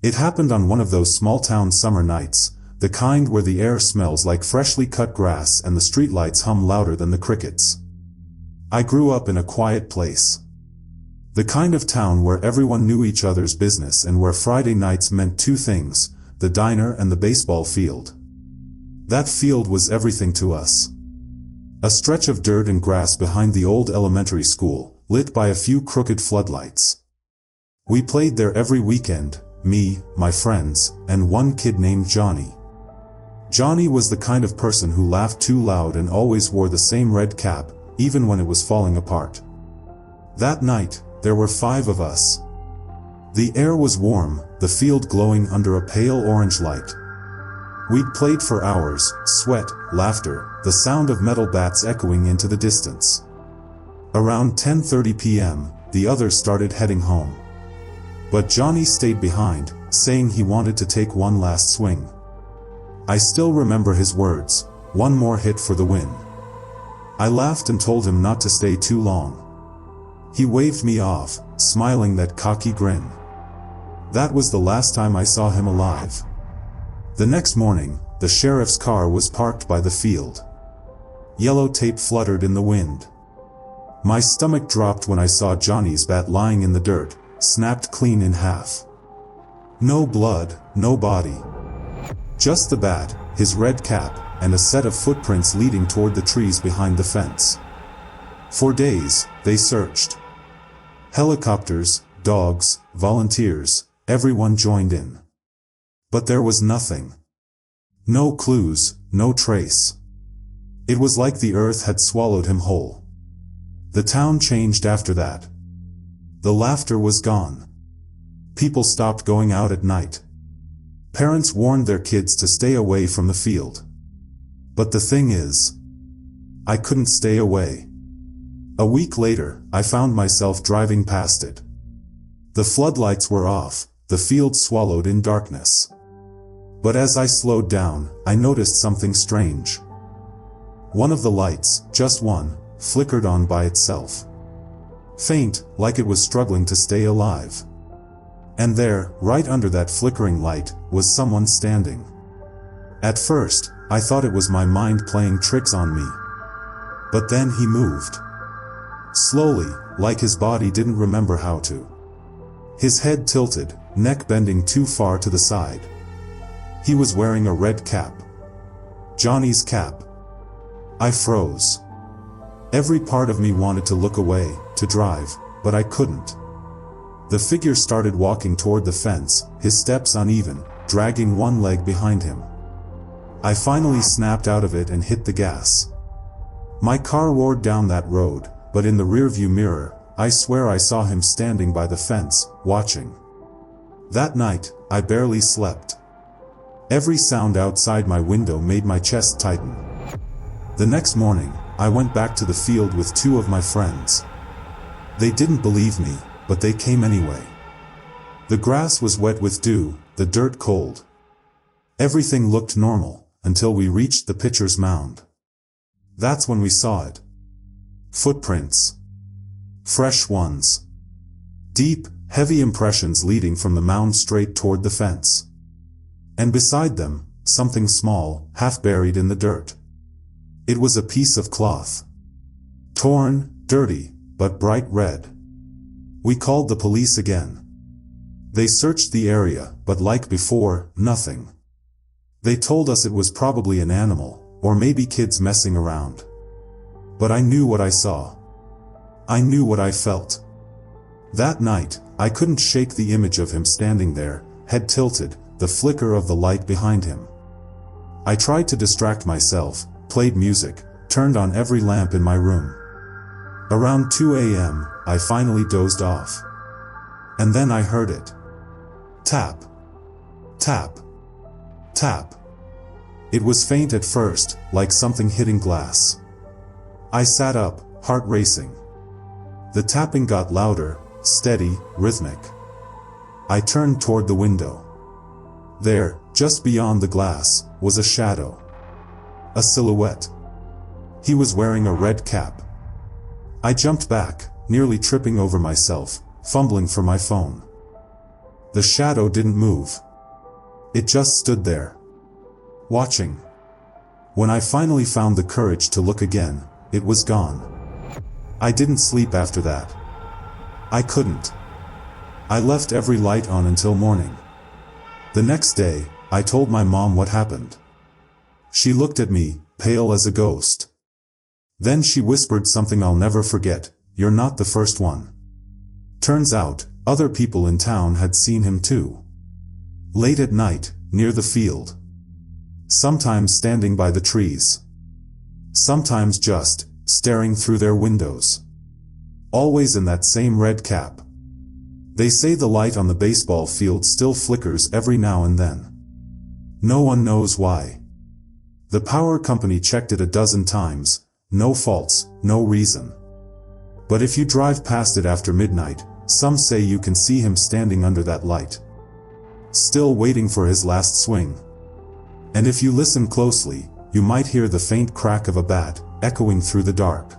It happened on one of those small-town summer nights, the kind where the air smells like freshly cut grass and the streetlights hum louder than the crickets. I grew up in a quiet place. The kind of town where everyone knew each other's business and where Friday nights meant two things, the diner and the baseball field. That field was everything to us. A stretch of dirt and grass behind the old elementary school, lit by a few crooked floodlights. We played there every weekend, me, my friends, and one kid named Johnny. Johnny was the kind of person who laughed too loud and always wore the same red cap, even when it was falling apart. That night, there were 5 of us. The air was warm, the field glowing under a pale orange light. We'd played for hours, sweat, laughter, the sound of metal bats echoing into the distance. Around 10:30 p.m., the others started heading home. But Johnny stayed behind, saying he wanted to take one last swing. I still remember his words, "One more hit for the win." I laughed and told him not to stay too long. He waved me off, smiling that cocky grin. That was the last time I saw him alive. The next morning, the sheriff's car was parked by the field. Yellow tape fluttered in the wind. My stomach dropped when I saw Johnny's bat lying in the dirt, snapped clean in half. No blood, no body. Just the bat, his red cap, and a set of footprints leading toward the trees behind the fence. For days, they searched. Helicopters, dogs, volunteers, everyone joined in. But there was nothing. No clues, no trace. It was like the earth had swallowed him whole. The town changed after that. The laughter was gone. People stopped going out at night. Parents warned their kids to stay away from the field. But the thing is, I couldn't stay away. A week later, I found myself driving past it. The floodlights were off, the field swallowed in darkness. But as I slowed down, I noticed something strange. One of the lights, just one, flickered on by itself. Faint, like it was struggling to stay alive. And there, right under that flickering light, was someone standing. At first, I thought it was my mind playing tricks on me. But then he moved. Slowly, like his body didn't remember how to. His head tilted, neck bending too far to the side. He was wearing a red cap. Johnny's cap. I froze. Every part of me wanted to look away, to drive, but I couldn't. The figure started walking toward the fence, his steps uneven, dragging one leg behind him. I finally snapped out of it and hit the gas. My car roared down that road, but in the rearview mirror, I swear I saw him standing by the fence, watching. That night, I barely slept. Every sound outside my window made my chest tighten. The next morning, I went back to the field with 2 of my friends. They didn't believe me, but they came anyway. The grass was wet with dew, the dirt cold. Everything looked normal, until we reached the pitcher's mound. That's when we saw it. Footprints. Fresh ones. Deep, heavy impressions leading from the mound straight toward the fence. And beside them, something small, half buried in the dirt. It was a piece of cloth. Torn, dirty, but bright red. We called the police again. They searched the area, but like before, nothing. They told us it was probably an animal, or maybe kids messing around. But I knew what I saw. I knew what I felt. That night, I couldn't shake the image of him standing there, head tilted, the flicker of the light behind him. I tried to distract myself, played music, turned on every lamp in my room. Around 2 a.m., I finally dozed off. And then I heard it. Tap. Tap. Tap. It was faint at first, like something hitting glass. I sat up, heart racing. The tapping got louder, steady, rhythmic. I turned toward the window. There, just beyond the glass, was a shadow. A silhouette. He was wearing a red cap. I jumped back, nearly tripping over myself, fumbling for my phone. The shadow didn't move. It just stood there, watching. When I finally found the courage to look again, it was gone. I didn't sleep after that. I couldn't. I left every light on until morning. The next day, I told my mom what happened. She looked at me, pale as a ghost. Then she whispered something I'll never forget: "You're not the first one." Turns out, other people in town had seen him too. Late at night, near the field. Sometimes standing by the trees. Sometimes just staring through their windows. Always in that same red cap. They say the light on the baseball field still flickers every now and then. No one knows why. The power company checked it a dozen times, no faults, no reason. But if you drive past it after midnight, some say you can see him standing under that light, still waiting for his last swing. And if you listen closely, you might hear the faint crack of a bat, echoing through the dark.